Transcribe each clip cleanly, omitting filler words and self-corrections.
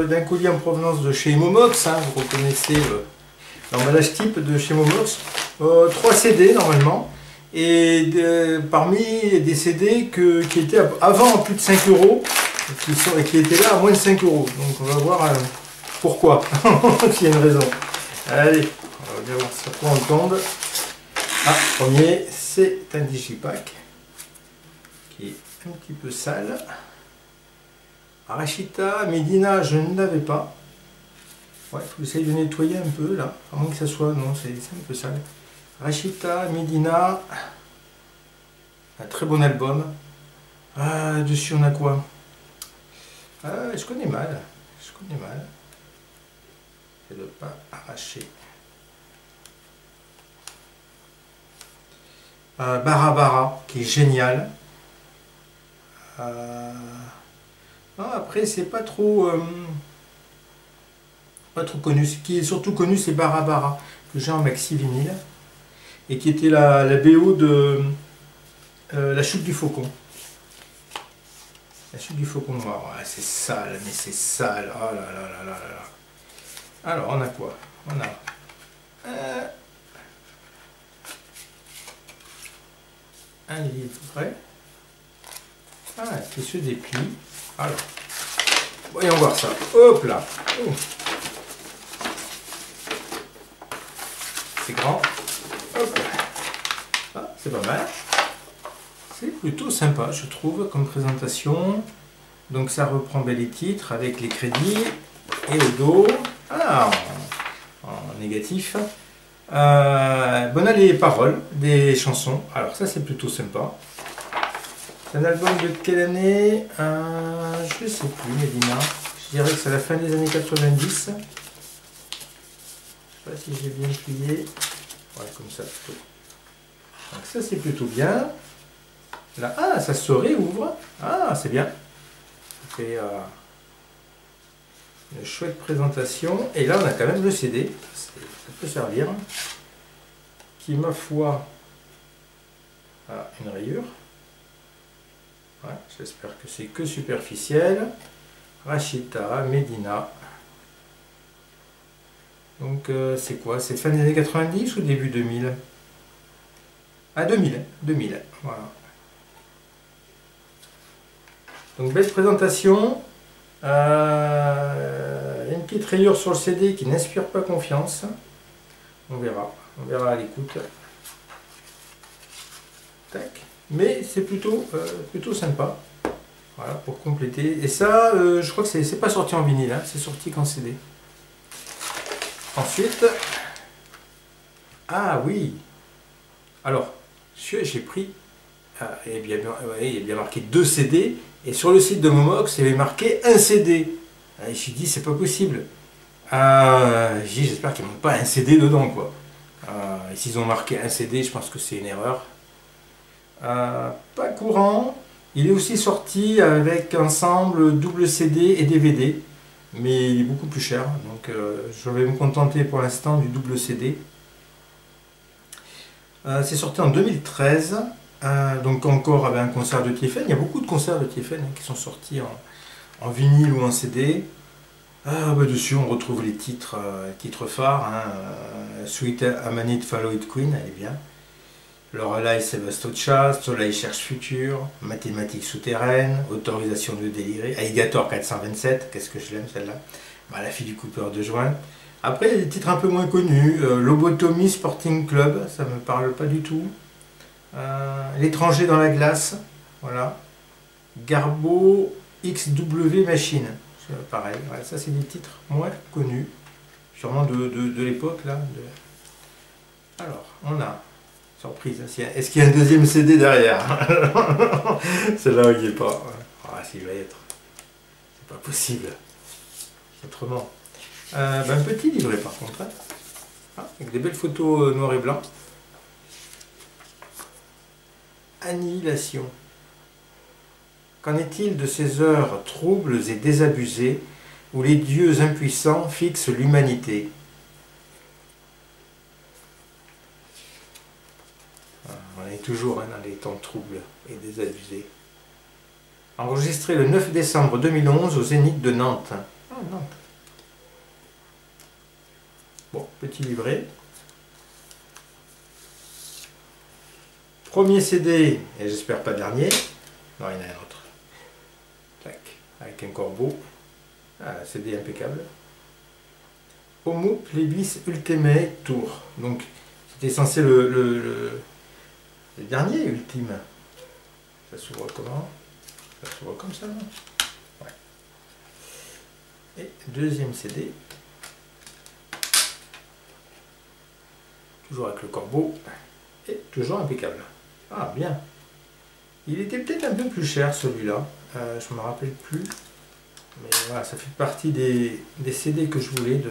d'un colis en provenance de chez Momox, hein, vous reconnaissez l'emballage type de chez Momox. 3 CD normalement, et parmi des CD qui étaient avant plus de 5 €, et qui étaient là à moins de 5 €. Donc on va voir pourquoi, s'il y a une raison. Allez, on va bien voir sur quoi on tombe. Ah, premier, c'est un digipack qui est un petit peu sale. Arashita, Medina, je ne l'avais pas. Ouais, il faut essayer de nettoyer un peu là, à moins que ça soit, non, c'est un peu sale. Arashita, Medina, un très bon album. Dessus on a quoi? Je connais mal, c'est de ne pas arracher. Bara Bara, qui est génial. Après, c'est pas trop connu. Ce qui est surtout connu, c'est Bara Bara, que j'ai en maxi vinyle, et qui était la BO de La Chute du Faucon. La Chute du Faucon noir. Ouais, c'est sale, mais c'est sale. Oh là là là là là. Alors, on a quoi? On a un livret. Qui se déplie. Alors, voyons voir ça. Hop là. Oh. C'est grand. Hop là. C'est pas mal. C'est plutôt sympa, je trouve, comme présentation. Donc ça reprend bien les titres avec les crédits et le dos. En négatif. On a les paroles des chansons. Alors ça, c'est plutôt sympa. C'est un album de quelle année? Je ne sais plus, Medina. Je dirais que c'est la fin des années 90. Je ne sais pas si j'ai bien plié. Ouais, comme ça plutôt. Donc ça, c'est plutôt bien. Là, ça se réouvre. C'est bien. Ça fait une chouette présentation. Et là, on a quand même le CD. Ça peut servir. Qui, ma foi, a une rayure. Ouais, j'espère que c'est que superficiel. Rachita, Medina. Donc c'est quoi? C'est fin des années 90 ou début 2000? 2000, voilà. Donc belle présentation. Une petite rayure sur le CD qui n'inspire pas confiance. On verra à l'écoute. Tac. Mais c'est plutôt sympa. Voilà, pour compléter. Et ça, je crois que c'est pas sorti en vinyle, hein, c'est sorti qu'en CD. Ensuite, oui. Alors, j'ai pris, il y a bien marqué 2 CD, et sur le site de Momox, il y avait marqué 1 CD. Et je me suis dit, c'est pas possible. J'espère qu'il n'y a pas un CD dedans, quoi. Et s'ils ont marqué 1 CD, je pense que c'est une erreur. Pas courant. Il est aussi sorti avec ensemble double CD et DVD, mais il est beaucoup plus cher, donc je vais me contenter pour l'instant du double CD. C'est sorti en 2013, donc encore avec un concert de TFN. Il y a beaucoup de concerts de TFN qui sont sortis en vinyle ou en CD. Dessus on retrouve les titres phares, Sweet Amanite Follow It Queen, elle est bien. Lorelai Sebastocha, Soleil cherche futur, Mathématiques souterraines, Autorisation de délirer, Alligator 427, qu'est-ce que je l'aime celle-là. La fille du coupeur de joint. Après, il y a des titres un peu moins connus. Lobotomie Sporting Club, ça ne me parle pas du tout. L'étranger dans la glace, voilà. Garbo XW Machine, pareil. Voilà, ça, c'est des titres moins connus, sûrement de l'époque là. Alors, on a. Surprise, est-ce qu'il y a un deuxième CD derrière? C'est là où il n'y est pas. S'il va y être. C'est pas possible. Autrement. Un petit livret par contre. Avec des belles photos noir et blanc. Annihilation. Qu'en est-il de ces heures troubles et désabusées où les dieux impuissants fixent l'humanité? On est toujours dans les temps troubles et désabusés. Enregistré le 9 décembre 2011 au Zénith de Nantes. Ah non. Bon, petit livret. Premier CD, et j'espère pas dernier. Non, il y en a un autre. Tac, avec un corbeau. Ah, CD impeccable. Homo Plebis Ultimate Tour. Donc, c'était censé le dernier ultime. Ça s'ouvre comment? Ça s'ouvre comme ça, non? Ouais. Et deuxième CD. Toujours avec le corbeau. Et toujours impeccable. Ah, bien. Il était peut-être un peu plus cher celui-là. Je ne me rappelle plus. Mais voilà, ça fait partie des CD que je voulais.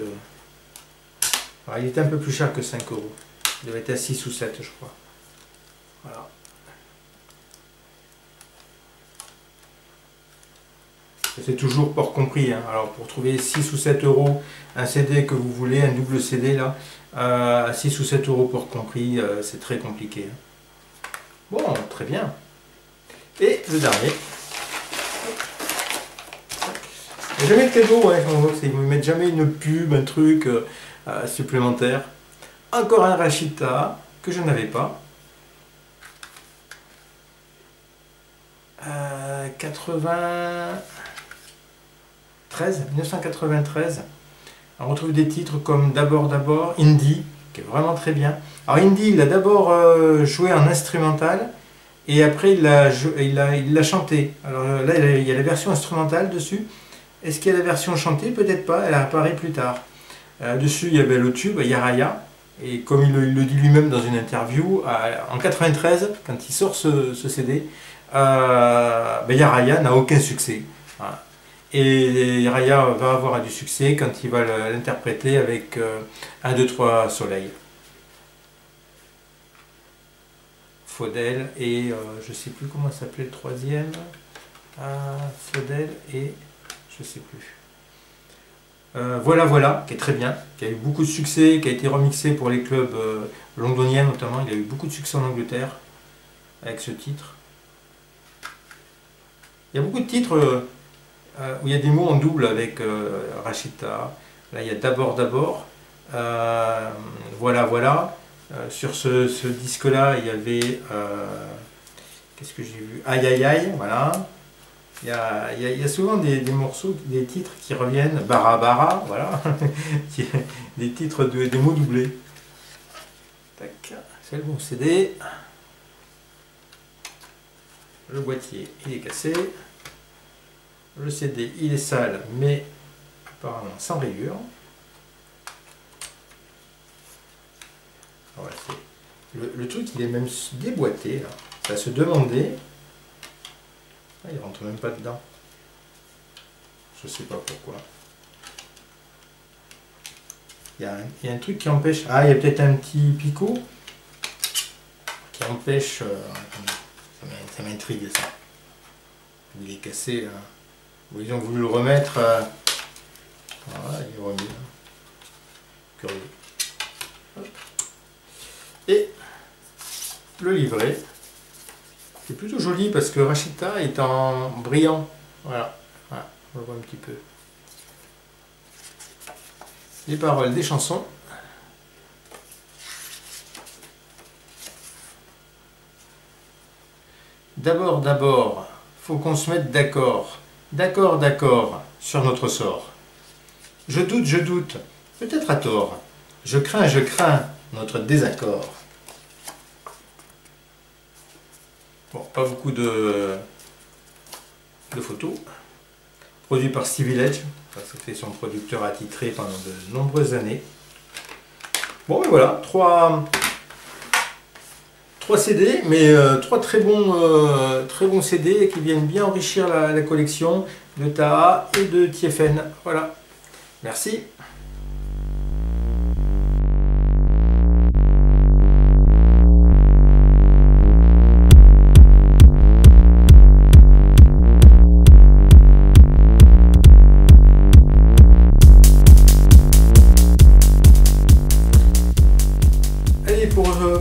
Alors, il était un peu plus cher que 5 €. Il devait être à 6 ou 7, je crois. Voilà. C'est toujours port compris. Hein. Alors pour trouver 6 ou 7 € un CD que vous voulez, un double CD là, à 6 ou 7 € port compris, c'est très compliqué. Hein. Bon, très bien. Et le dernier. Il n'y a jamais de cadeau, ouais, ils ne me mettent jamais une pub, un truc supplémentaire. Encore un Rashita que je n'avais pas. 1993. On retrouve des titres comme D'abord, Indie, qui est vraiment très bien. Alors Indie, il a d'abord joué en instrumental, et après il l'a chanté. Alors là, il y a la version instrumentale dessus. Est-ce qu'il y a la version chantée? Peut-être pas, elle apparaît plus tard. Dessus, il y avait le tube, Yaraya, et comme il le dit lui-même dans une interview, en 93, quand il sort ce CD, Yaraya n'a aucun succès. Voilà. Et Raya va avoir du succès quand il va l'interpréter avec 1, 2, 3 Soleil. Faudel et je ne sais plus comment s'appelait le troisième. Faudel et je ne sais plus. Voilà, qui est très bien, qui a eu beaucoup de succès, qui a été remixé pour les clubs londoniens notamment. Il a eu beaucoup de succès en Angleterre avec ce titre. Il y a beaucoup de titres où il y a des mots en double avec Rashita. Là, il y a d'abord. Voilà. Sur ce disque-là, il y avait... qu'est-ce que j'ai vu? Aïe, voilà. Il y a souvent des morceaux, des titres qui reviennent. Bara, voilà. Des titres, des mots doublés. Tac, c'est le bon CD. Le boîtier, il est cassé. Le CD, il est sale, mais apparemment sans rayures. Voilà, le truc, il est même déboîté. Là. Ça se demandait. Ah, il rentre même pas dedans. Je sais pas pourquoi. Il y a un truc qui empêche. Ah, il y a peut-être un petit picot qui empêche. Ça m'intrigue ça. Il est cassé. Ils ont voulu le remettre. Voilà, il est remis. Curieux. Hop. Et le livret. C'est plutôt joli parce que Rashita est en brillant. Voilà, on le voit un petit peu. Les paroles des chansons. D'abord, faut qu'on se mette d'accord. D'accord, sur notre sort. Je doute, peut-être à tort. Je crains notre désaccord. Bon, pas beaucoup de photos. Produit par Stevie Village. C'était son producteur attitré pendant de nombreuses années. Bon, mais voilà, 3 CD, mais 3 très bons CD qui viennent bien enrichir la collection de Taha et de TFN. Voilà, merci.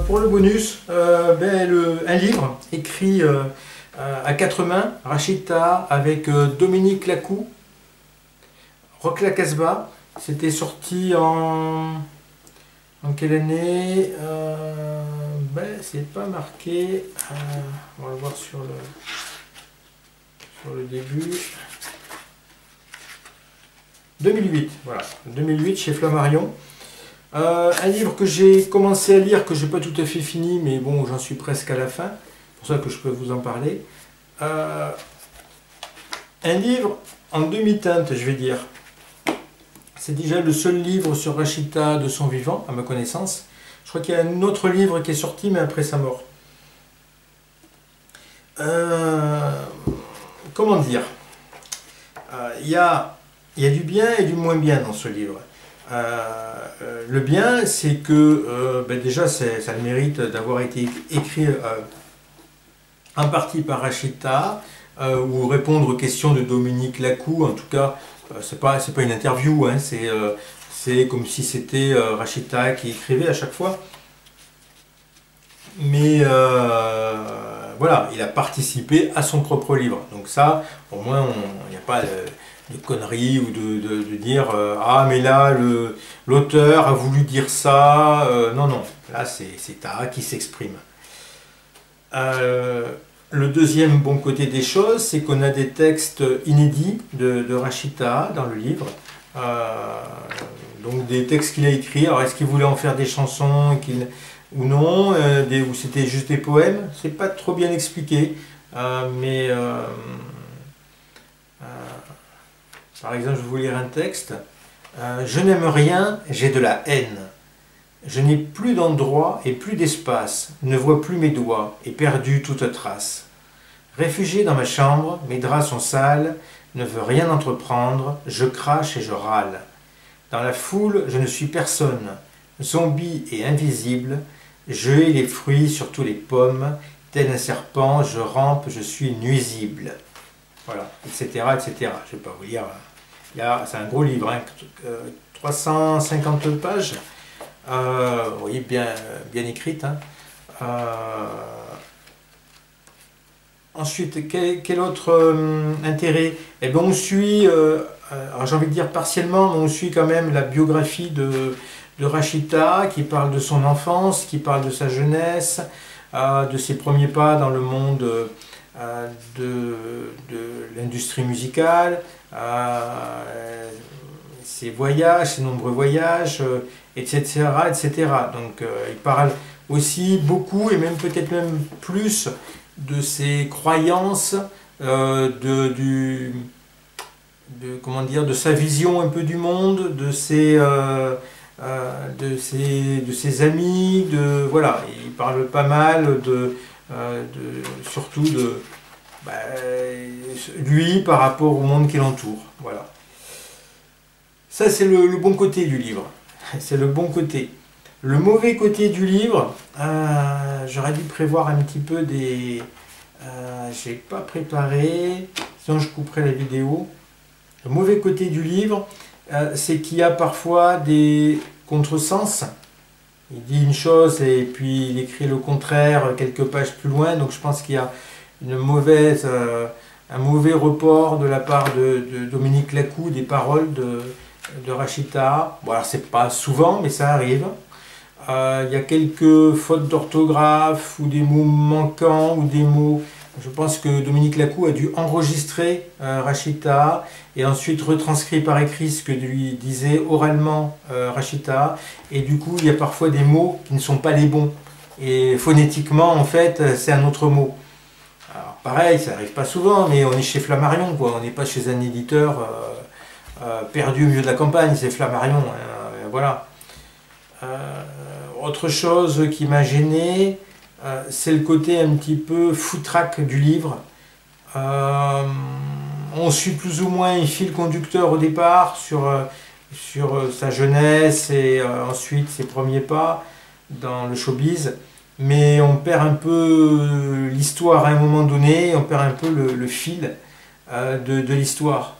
Pour le bonus, un livre écrit à 4 mains, Rashita avec Dominique Lacou, Rock la Casbah, c'était sorti en quelle année? Ben, c'est pas marqué. On va le voir sur le début. 2008, voilà. 2008 chez Flammarion. Un livre que j'ai commencé à lire, que j'ai pas tout à fait fini, mais bon, j'en suis presque à la fin. C'est pour ça que je peux vous en parler. Un livre en demi-teinte, je vais dire. C'est déjà le seul livre sur Rachita de son vivant, à ma connaissance. Je crois qu'il y a un autre livre qui est sorti, mais après sa mort. Comment dire? Il y a du bien et du moins bien dans ce livre. Le bien, c'est que ben déjà, ça a le mérite d'avoir été écrit en partie par Rachita, ou répondre aux questions de Dominique Lacou. En tout cas, c'est pas une interview, hein, c'est comme si c'était Rachita qui écrivait à chaque fois. Mais voilà, il a participé à son propre livre. Donc ça, au moins, il n'y a pas de conneries ou de dire ah mais là l'auteur a voulu dire ça. Non, non, là c'est Tara qui s'exprime. Le deuxième bon côté des choses, c'est qu'on a des textes inédits de Rachita dans le livre. Donc des textes qu'il a écrits. Alors est-ce qu'il voulait en faire des chansons ou non, ou c'était juste des poèmes? C'est pas trop bien expliqué. Mais par exemple, je vais vous lire un texte. Je n'aime rien, j'ai de la haine. Je n'ai plus d'endroit et plus d'espace, ne vois plus mes doigts et perdu toute trace. Réfugié dans ma chambre, mes draps sont sales, ne veux rien entreprendre, je crache et je râle. Dans la foule, je ne suis personne, zombie et invisible, je hais les fruits, surtout les pommes, tel un serpent, je rampe, je suis nuisible. Voilà, etc., etc. Je ne vais pas vous lire. C'est un gros livre, hein, 350 pages. Vous voyez, bien écrite. Hein. Ensuite, quel autre intérêt? Eh bien, on suit, j'ai envie de dire partiellement, mais on suit quand même la biographie de Rachita, qui parle de son enfance, qui parle de sa jeunesse, de ses premiers pas dans le monde de l'industrie musicale, ses voyages, ses nombreux voyages, etc., etc. Donc il parle aussi beaucoup, et même peut-être même plus, de ses croyances, comment dire, de sa vision un peu du monde, de ses amis, voilà, il parle pas mal surtout de lui par rapport au monde qui l'entoure. Voilà. Ça, c'est le bon côté du livre. C'est le bon côté. Le mauvais côté du livre, j'aurais dû prévoir un petit peu des... j'ai pas préparé, sinon je couperai la vidéo. Le mauvais côté du livre, c'est qu'il y a parfois des contresens. Il dit une chose et puis il écrit le contraire quelques pages plus loin. Donc je pense qu'il y a un mauvais report de la part de Dominique Lacou des paroles de Rachita. Bon, alors c'est pas souvent, mais ça arrive. Il y a quelques fautes d'orthographe ou des mots manquants ou des mots... Je pense que Dominique Lacou a dû enregistrer Rachita et ensuite retranscrit par écrit ce que lui disait oralement Rachita. Et du coup, il y a parfois des mots qui ne sont pas les bons. Et phonétiquement, en fait, c'est un autre mot. Alors pareil, ça n'arrive pas souvent, mais on est chez Flammarion, quoi. On n'est pas chez un éditeur perdu au milieu de la campagne, c'est Flammarion. Hein, voilà. Autre chose qui m'a gêné, c'est le côté un petit peu foutraque du livre. On suit plus ou moins un fil conducteur au départ sur sa jeunesse et ensuite ses premiers pas dans le showbiz, mais on perd un peu l'histoire à un moment donné, on perd un peu le fil de l'histoire.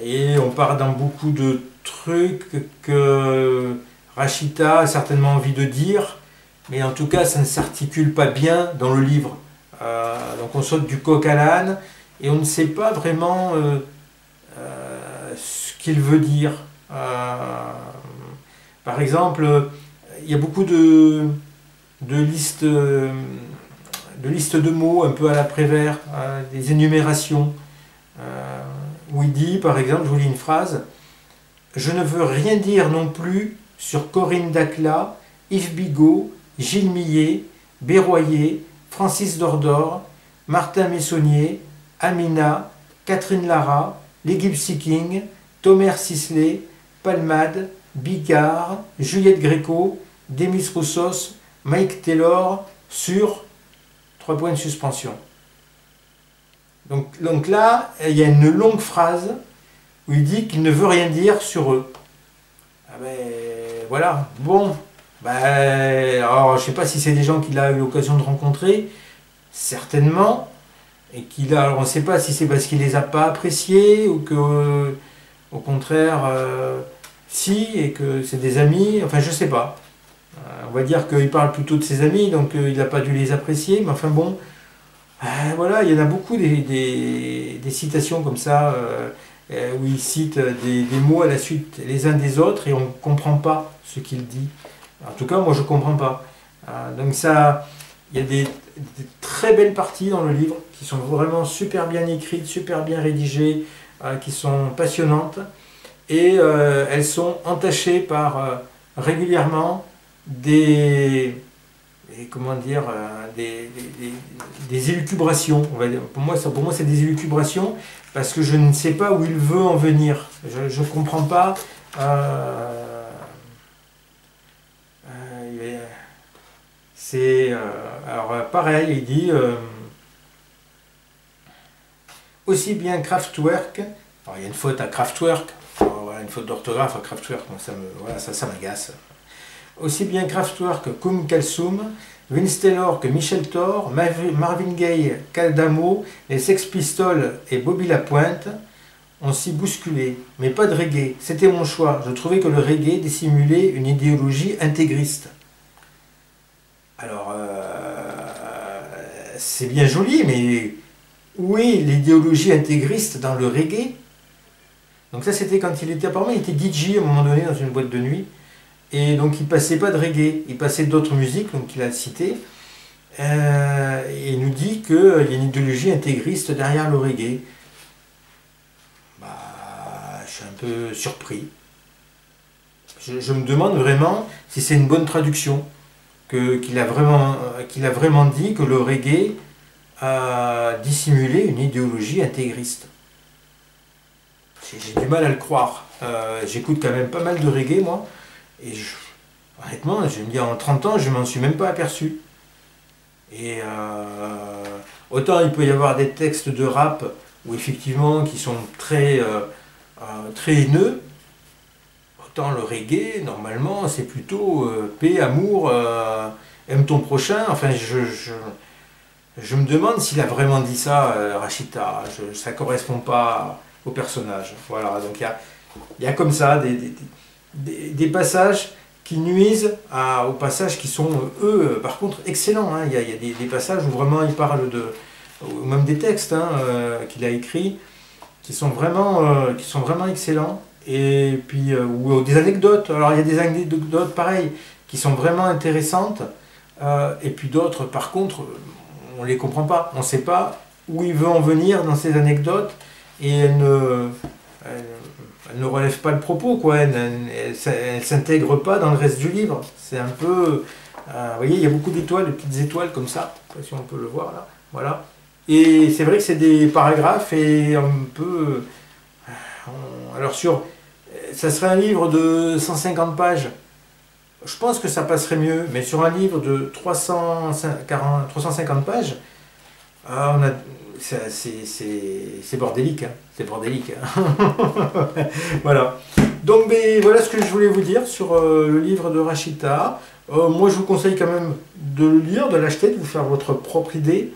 Et on part dans beaucoup de trucs que Rachita a certainement envie de dire, mais en tout cas ça ne s'articule pas bien dans le livre. Donc on saute du coq à l'âne et on ne sait pas vraiment qu'il veut dire. Par exemple, il y a beaucoup de listes, de mots un peu à la Prévert, des énumérations, où il dit, par exemple, je vous lis une phrase: je ne veux rien dire non plus sur Corinne Dacla, Yves Bigot, Gilles Millet, Berroyer, Francis Dordor, Martin Messonnier, Amina, Catherine Lara, les Gypsy Kings, Thomas Sisley, Palmade, Bigard, Juliette Gréco, Demis Roussos, Mike Taylor, sur 3 points de suspension. Donc là, il y a une longue phrase où il dit qu'il ne veut rien dire sur eux. Ah ben voilà, bon, ben, alors je ne sais pas si c'est des gens qu'il a eu l'occasion de rencontrer, certainement, et alors on ne sait pas si c'est parce qu'il les a pas appréciés ou que, au contraire, si, et que c'est des amis, enfin je sais pas. On va dire qu'il parle plutôt de ses amis, donc il n'a pas dû les apprécier, mais enfin bon, voilà, il y en a beaucoup des citations comme ça, où il cite des mots à la suite les uns des autres et on ne comprend pas ce qu'il dit. En tout cas, moi je ne comprends pas. Donc ça, il y a des très belles parties dans le livre qui sont vraiment super bien écrites, super bien rédigées, qui sont passionnantes et elles sont entachées par régulièrement comment dire, des élucubrations. On va dire. Pour moi, c'est des élucubrations parce que je ne sais pas où il veut en venir. Je ne comprends pas. Alors pareil, il dit aussi bien Kraftwerk. Alors, il y a une faute à Kraftwerk. Voilà, une faute d'orthographe à Kraftwerk. Donc ça m'agace. Aussi bien Kraftwerk qu'Um Kalsum, Vince Taylor que Michel Thor, Marvin Gaye qu'Adamo, les Sex Pistols et Bobby Lapointe ont s'y bousculé, mais pas de reggae. C'était mon choix. Je trouvais que le reggae dissimulait une idéologie intégriste. Alors, c'est bien joli, mais où est l'idéologie intégriste dans le reggae? Donc ça, c'était quand il était, apparemment, il était DJ à un moment donné dans une boîte de nuit. Et donc il passait pas de reggae, il passait d'autres musiques, donc il a cité, et il nous dit qu'il y a une idéologie intégriste derrière le reggae. Bah, je suis un peu surpris. Je me demande vraiment si c'est une bonne traduction, qu'il a vraiment dit que le reggae a dissimulé une idéologie intégriste. J'ai du mal à le croire. J'écoute quand même pas mal de reggae, moi. Et honnêtement, je me dis, en 30 ans, je m'en suis même pas aperçu. Et autant il peut y avoir des textes de rap où effectivement qui sont très haineux, autant le reggae, normalement, c'est plutôt paix, amour, aime ton prochain. Enfin, je me demande s'il a vraiment dit ça, Rachita. Ça ne correspond pas au personnage. Voilà, donc il y a comme ça des passages qui nuisent aux passages qui sont, eux, par contre, excellents. Hein. Il y a des passages où vraiment il parle ou même des textes qu'il a écrits, qui sont vraiment excellents. Et puis, ou des anecdotes. Alors, il y a des anecdotes, pareil, qui sont vraiment intéressantes. Et puis d'autres, par contre, on ne les comprend pas. On ne sait pas où il veut en venir dans ces anecdotes. Et elles ne relèvent pas le propos, quoi. Elles ne s'intègrent pas dans le reste du livre. C'est un peu... vous voyez, il y a beaucoup d'étoiles, de petites étoiles comme ça. Je ne sais pas si on peut le voir là. Voilà. Et c'est vrai que c'est des paragraphes et un peu... Alors ça serait un livre de 150 pages. Je pense que ça passerait mieux. Mais sur un livre de 350 pages, c'est bordélique, hein. C'est bordélique. Hein. Voilà. Donc voilà ce que je voulais vous dire sur le livre de Rachita. Moi je vous conseille quand même de le lire, de l'acheter, de vous faire votre propre idée.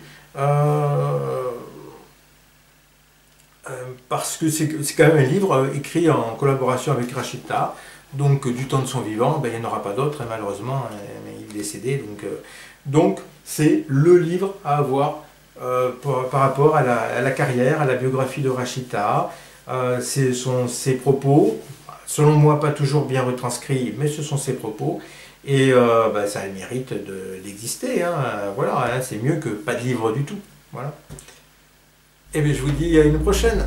Parce que c'est quand même un livre écrit en collaboration avec Rachita. Donc du temps de son vivant, il n'y en aura pas d'autres, malheureusement, mais il est décédé. Donc c'est le livre à avoir par rapport à la carrière, à la biographie de Rachita. Ce sont ses propos, selon moi pas toujours bien retranscrits, mais ce sont ses propos. Et ça a le mérite d'exister. Hein. Voilà, hein, c'est mieux que pas de livre du tout. Voilà. Et bien je vous dis à une prochaine.